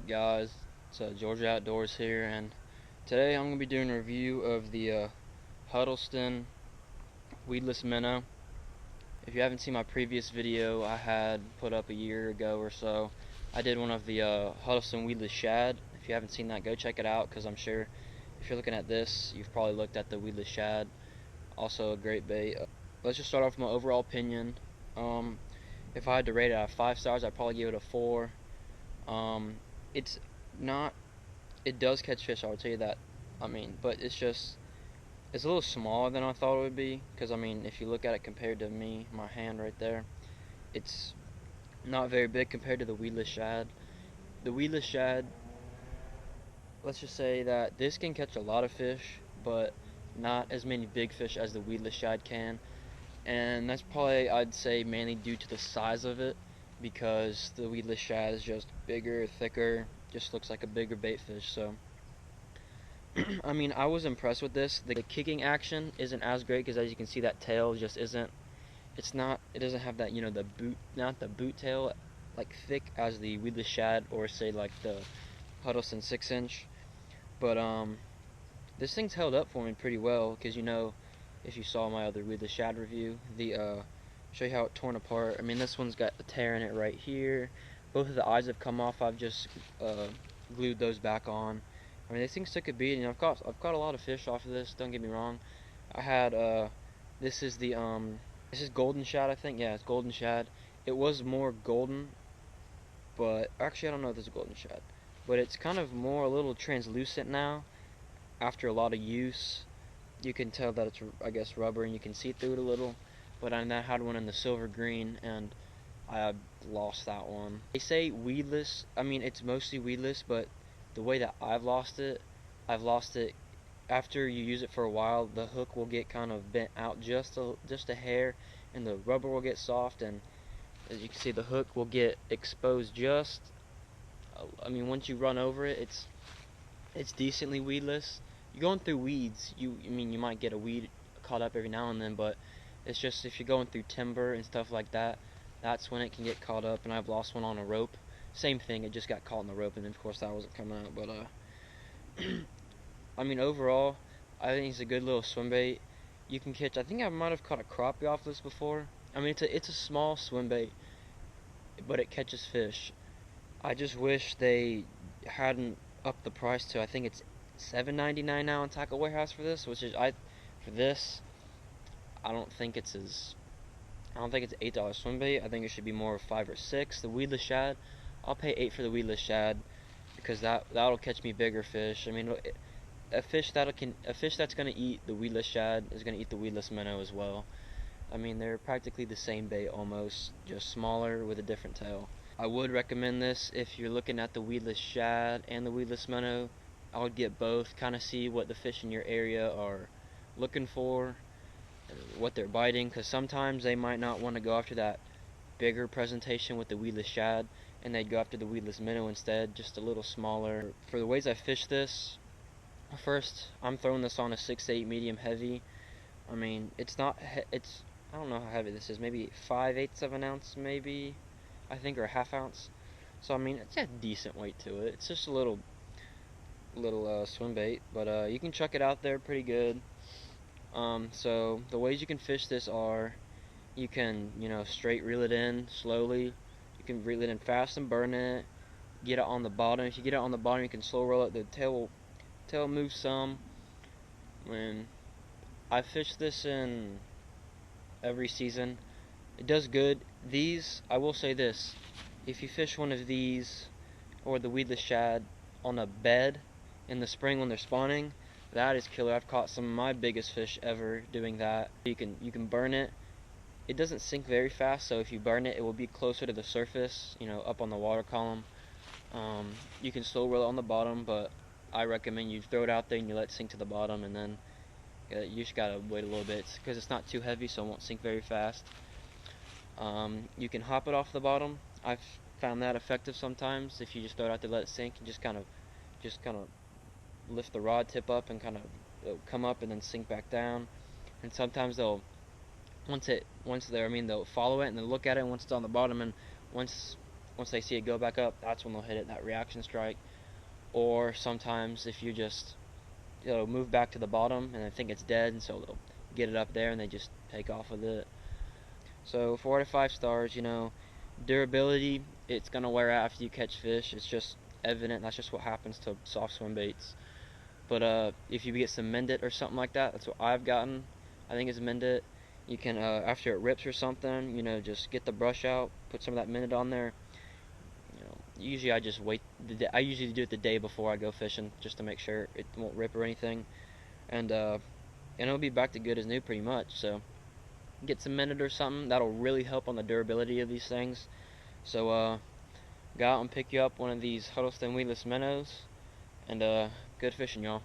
up, guys? It's Georgia Outdoors here, and today I'm going to be doing a review of the Huddleston Weedless Minnow. If you haven't seen my previous video I had put up a year ago or so, I did one of the Huddleston Weedless Shad. If you haven't seen that, go check it out, because I'm sure if you're looking at this, you've probably looked at the Weedless Shad. Also a great bait. Let's just start off with my overall opinion. If I had to rate it out of 5 stars, I'd probably give it a 4. It's not, it does catch fish, I would tell you that. But it's a little smaller than I thought it would be, because if you look at it compared to me, my hand right there, it's not very big compared to the weedless shad. The weedless shad, let's just say that this can catch a lot of fish, but not as many big fish as the weedless shad can. And that's probably, I'd say, mainly due to the size of it, because the weedless shad is just bigger, thicker, just looks like a bigger bait fish. So I was impressed with this. The kicking action isn't as great, because as you can see, that tail just isn't, it doesn't have that, the boot, not the boot tail, like thick as the weedless shad, or say like the Huddleston 6-inch. But this thing's held up for me pretty well, because if you saw my other weedless shad review, show you how it torn apart. This one's got a tear in it right here. Both of the eyes have come off. I've just glued those back on. These things took a beating. I've caught a lot of fish off of this. Don't get me wrong. I had this is golden shad, I think. Yeah, it's golden shad. It was more golden, but actually I don't know if this is golden shad, but it's kind of more a little translucent now. After a lot of use, you can tell that it's, I guess, rubber, and you can see through it a little. But I had one in the silver green, and I lost that one. They say weedless. It's mostly weedless, but the way that I've lost it after you use it for a while. The hook will get kind of bent out just a hair, and the rubber will get soft, and as you can see, the hook will get exposed just. Once you run over it, it's decently weedless. You're going through weeds, you might get a weed caught up every now and then, but it's just if you're going through timber and stuff like that, that's when it can get caught up. And I've lost one on a rope. Same thing, it just got caught in the rope, and of course that wasn't coming out. But overall, I think it's a good little swim bait. You can catch, I think I might have caught a crappie off this before. It's a small swim bait, but it catches fish. I just wish they hadn't upped the price to, I think it's $7.99 now on Tackle Warehouse for this, which is I don't think it's $8 swim bait. I think it should be more of $5 or $6. The weedless shad, I'll pay $8 for the weedless shad, because that'll catch me bigger fish. A fish that's gonna eat the weedless shad is gonna eat the weedless minnow as well. They're practically the same bait almost, just smaller with a different tail. I would recommend this if you're looking at the weedless shad and the weedless minnow. I would get both, kind of see what the fish in your area are looking for, what they're biting, because sometimes they might not want to go after that bigger presentation with the weedless shad, and they'd go after the weedless minnow instead, just a little smaller. For the ways I fish this, first I'm throwing this on a 6/8 medium heavy. It's not, I don't know how heavy this is, maybe 5/8 of an ounce, maybe, I think, or a ½ ounce. So it's a decent weight to it. It's just a little swim bait, but you can chuck it out there pretty good. So the ways you can fish this are, you can straight reel it in slowly. You can reel it in fast and burn it. Get it on the bottom. If you get it on the bottom, you can slow roll it. The tail moves some. When I fish this in every season, it does good. These, I will say this, if you fish one of these or the weedless shad on a bed in the spring when they're spawning, that is killer. I've caught some of my biggest fish ever doing that. You can burn it. It doesn't sink very fast, so if you burn it, it will be closer to the surface, up on the water column. You can slow roll it on the bottom, but I recommend you throw it out there and you let it sink to the bottom, and then you just gotta wait a little bit, because it's not too heavy, so it won't sink very fast. You can hop it off the bottom. I've found that effective sometimes. If you just throw it out there, let it sink, and just kind of lift the rod tip up, and it'll come up and then sink back down. And sometimes once they'll follow it and they'll look at it, and once it's on the bottom, and once once they see it go back up, that's when they'll hit it, that reaction strike. Or sometimes if you just move back to the bottom and they think it's dead, and so they'll get it up there and they just take off with it. So 4 to 5 stars. Durability, it's gonna wear out after you catch fish. It's just evident. That's just what happens to soft swim baits. But if you get some Mend-It or something like that, that's what I've gotten. I think it's Mend-It. You can, after it rips or something, just get the brush out, put some of that Mend-It on there. Usually I just wait. I usually do it the day before I go fishing, just to make sure it won't rip or anything. And it'll be back to good as new pretty much. So get some Mend-It or something. That'll really help on the durability of these things. So go out and pick you up one of these Huddleston Weedless Minnows. And good fishing, y'all.